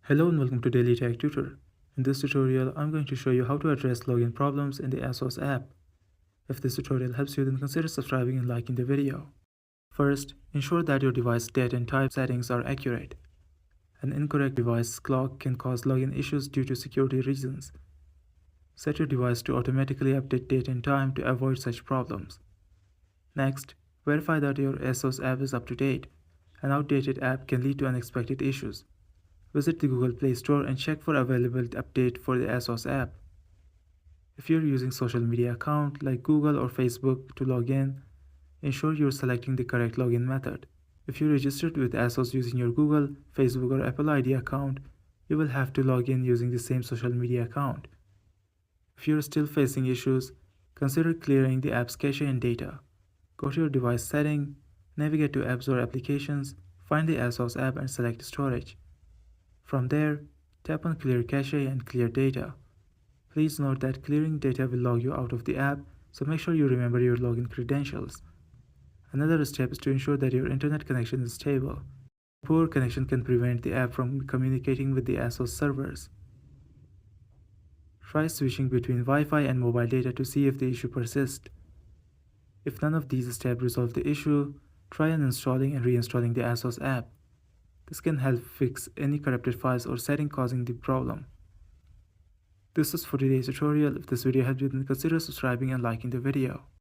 Hello and welcome to Daily Tech Tutor. In this tutorial, I'm going to show you how to address login problems in the Asos app. If this tutorial helps you, then consider subscribing and liking the video. First, ensure that your device date and time settings are accurate. An incorrect device clock can cause login issues due to security reasons. Set your device to automatically update date and time to avoid such problems. Next, verify that your Asos app is up to date. An outdated app can lead to unexpected issues. Visit the Google Play Store and check for available update for the Asos app. If you're using social media account like Google or Facebook to log in, ensure you're selecting the correct login method. If you registered with Asos using your Google, Facebook or Apple ID account, you will have to log in using the same social media account. If you're still facing issues, consider clearing the app's cache and data. Go to your device setting, navigate to apps or applications, find the Asos app and select storage. From there, tap on Clear Cache and Clear Data. Please note that clearing data will log you out of the app, so make sure you remember your login credentials. Another step is to ensure that your internet connection is stable. Poor connection can prevent the app from communicating with the Asos servers. Try switching between Wi-Fi and mobile data to see if the issue persists. If none of these steps resolve the issue, try uninstalling and reinstalling the Asos app. This can help fix any corrupted files or setting causing the problem. This is for today's tutorial. If this video helped you, then consider subscribing and liking the video.